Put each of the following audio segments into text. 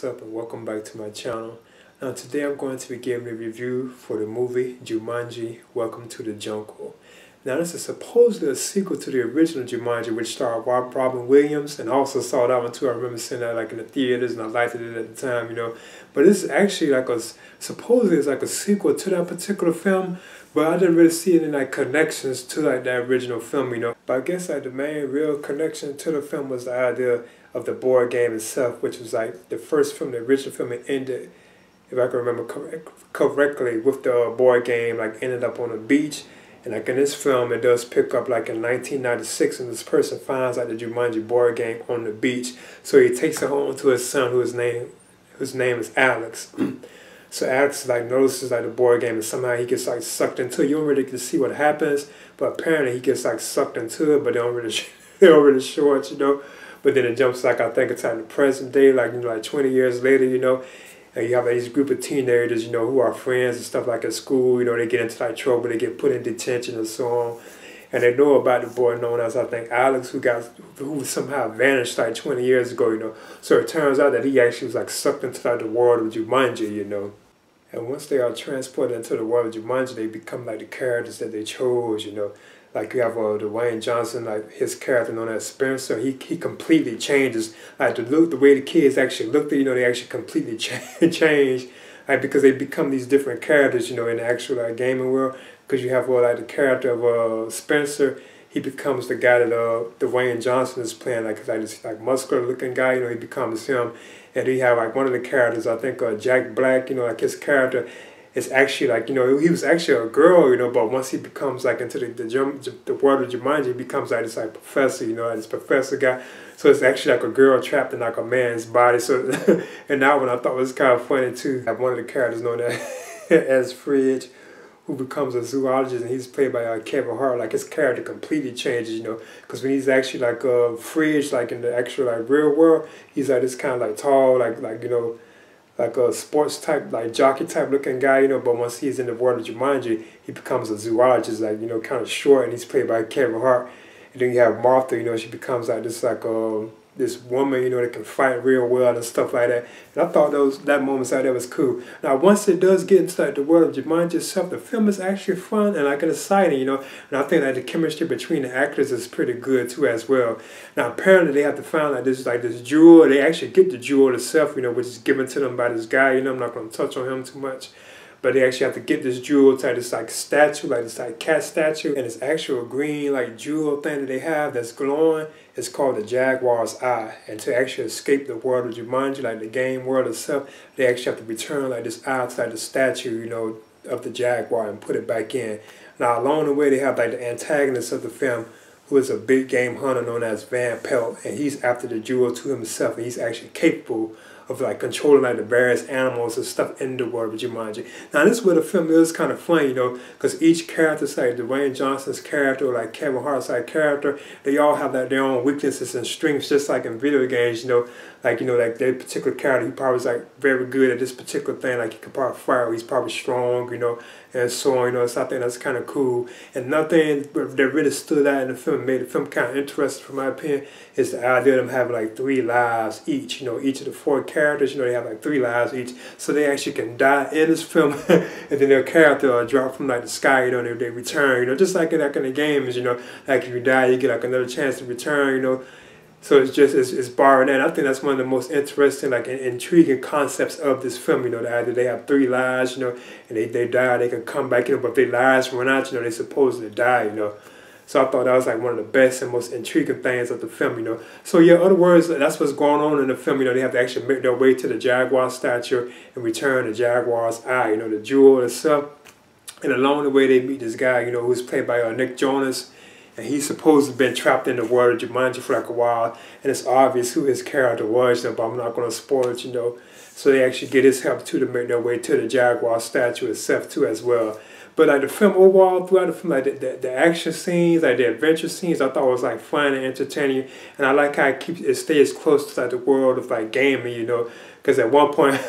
what's up, and welcome back to my channel. Now today I'm going to be giving a review for the movie Jumanji, Welcome to the Jungle. Now this is supposedly a sequel to the original Jumanji, which starred Robin Williams, and I also saw that one too. I remember seeing that like in the theaters, and I liked it at the time, you know. But this is actually like supposedly it's like a sequel to that particular film, but I didn't really see any like connections to like that original film, you know. But I guess like the main real connection to the film was the idea of the board game itself, which was like the first film, the original film. It ended, if I can remember correctly, with the board game like ended up on a beach. And like in this film, it does pick up like in 1996, and this person finds like the Jumanji board game on the beach. So he takes it home to his son, whose name is Alex. So Alex like notices like the board game, and somehow he gets like sucked into it. You don't really get to see what happens, but apparently he gets like sucked into it, but they don't really show it, you know. But then it jumps like, I think it's like the present day, like, you know, like 20 years later, you know. And you have like, these group of teenagers, you know, who are friends and stuff like at school, you know, they get into like trouble, they get put in detention and so on. And they know about the boy known as, I think, Alex, who somehow vanished like 20 years ago, you know. So it turns out that he actually was like sucked into like the world of Jumanji, you know. And once they are transported into the world of Jumanji, they become like the characters that they chose, you know. Like you have Dwayne Johnson, like his character known as Spencer. He completely changes. Like the way the kids actually look, you know, they actually completely change, like because they become these different characters, you know, in the actual like gaming world. Because you have like the character of Spencer, he becomes the guy that Dwayne Johnson is playing, like this like muscular looking guy, you know, he becomes him. And you have like one of the characters, I think Jack Black, you know, like his character. It's actually like, you know, he was actually a girl, you know, but once he becomes like into the world of Jumanji, he becomes like this like professor, you know, like this professor guy. So it's actually like a girl trapped in like a man's body. So, and that one I thought was kind of funny too. Like one of the characters known as Fridge, who becomes a zoologist, and he's played by Kevin Hart. Like his character completely changes, you know, because when he's actually like Fridge, like in the actual like real world, he's like this kind of like tall, like you know, like a sports type, like jockey type looking guy, you know, but once he's in the world of Jumanji, he becomes a zoologist, like, you know, kind of short, and he's played by Kevin Hart. And then you have Martha, you know, she becomes like this, like, this woman, you know, that can fight real well and stuff like that. And I thought that moments out there was cool. Now, once it does get into like the world of Jumanji itself, the film is actually fun and like exciting, you know. And I think like the chemistry between the actors is pretty good too as well. Now, apparently they have to find like this jewel. They actually get the jewel itself, you know, which is given to them by this guy. You know, I'm not going to touch on him too much. But they actually have to get this jewel to this like statue, like this like cat statue, and this actual green like jewel thing that they have that's glowing. It's called the Jaguar's Eye. And to actually escape the world of Jumanji, like the game world itself, they actually have to return like this eye to like the statue, you know, of the Jaguar and put it back in. Now along the way they have like the antagonist of the film, who is a big game hunter known as Van Pelt, and he's after the jewel to himself, and he's actually capable of like controlling like the various animals and stuff in the world of Jumanji. Now this is where the film is kind of funny, you know, because each character, like Dwayne Johnson's character or like Kevin Hart's like character, they all have like their own weaknesses and strengths, just like in video games, you know, like their particular character, he probably was like very good at this particular thing, like he could probably fight, he's probably strong, you know, and so on, you know. So I think that's kind of cool. And nothing that really stood out in the film, made the film kind of interesting from my opinion, is the idea of them having like 3 lives each, you know, each of the 4 characters, you know, they have like 3 lives each, so they actually can die in this film, and then their character drop from like the sky, you know, and they return, you know, just like in the games, you know, like if you die, you get like another chance to return, you know. So it's just, it's borrowing that. And I think that's one of the most interesting, like, intriguing concepts of this film, you know, the idea they have 3 lives, you know, and they die, they can come back, you know, but if their lives run out, you know, they're supposed to die, you know. So I thought that was like one of the best and most intriguing things of the film, you know. So yeah, in other words, that's what's going on in the film, you know. They have to actually make their way to the Jaguar statue and return the Jaguar's eye, you know, the jewel itself. And along the way, they meet this guy, you know, who's played by Nick Jonas. And he's supposed to have been trapped in the world of Jumanji for like a while. And it's obvious who his character was, you know, but I'm not going to spoil it, you know. So they actually get his help too to make their way to the Jaguar statue itself too as well. But like the film overall, throughout the film, like the action scenes, like the adventure scenes, I thought was like fun and entertaining. And I like how it stays close to like the world of like gaming, you know. Because at one point,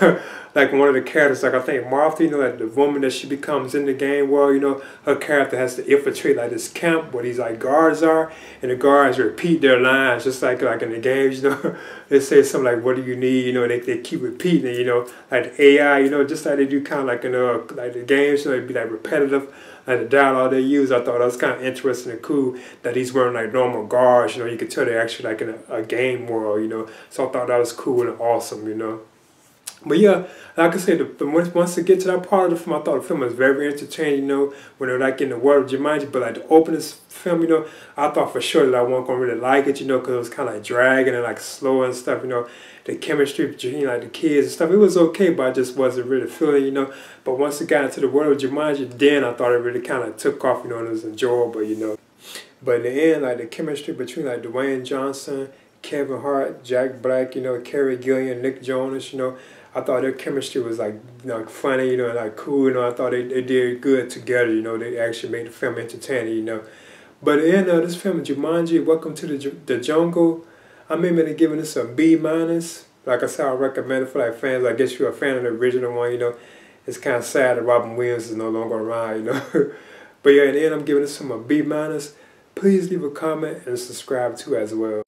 like one of the characters, like I think Martha, you know, like the woman that she becomes in the game world, you know, her character has to infiltrate like this camp where these like guards are, and the guards repeat their lines just like in the games, you know. They say something like, "What do you need?" You know, they keep repeating it, you know, like the AI, you know, just like they do kind of like in like the games, you know, it'd be like repetitive. Like the dialogue they use, I thought that was kind of interesting and cool that these weren't like normal guards, you know, you could tell they're actually like in a game world, you know, so I thought that was cool and awesome, you know. But yeah, like I said, once they get to that part of the film, I thought the film was very entertaining, you know, when they're like in the world of Jumanji. But like the opening film, you know, I thought for sure that I wasn't going to really like it, you know, because it was kind of like dragging and like slow and stuff, you know. The chemistry between like the kids and stuff, it was okay, but I just wasn't really feeling, you know. But once it got into the world of Jumanji, then I thought it really kind of took off, you know, and it was enjoyable, you know. But in the end, like the chemistry between like Dwayne Johnson, Kevin Hart, Jack Black, you know, Carrie Gilliam, Nick Jonas, you know, I thought their chemistry was like, you know, like funny, you know, and like cool, you know. I thought they did good together, you know. They actually made the film entertaining, you know. But in the end of this film, Jumanji, Welcome to the Jungle, I'm maybe giving this a B minus. Like I said, I recommend it for like fans. I guess you're a fan of the original one, you know. It's kind of sad that Robin Williams is no longer around, you know. But yeah, in the end, I'm giving this a B minus. Please leave a comment and subscribe too as well.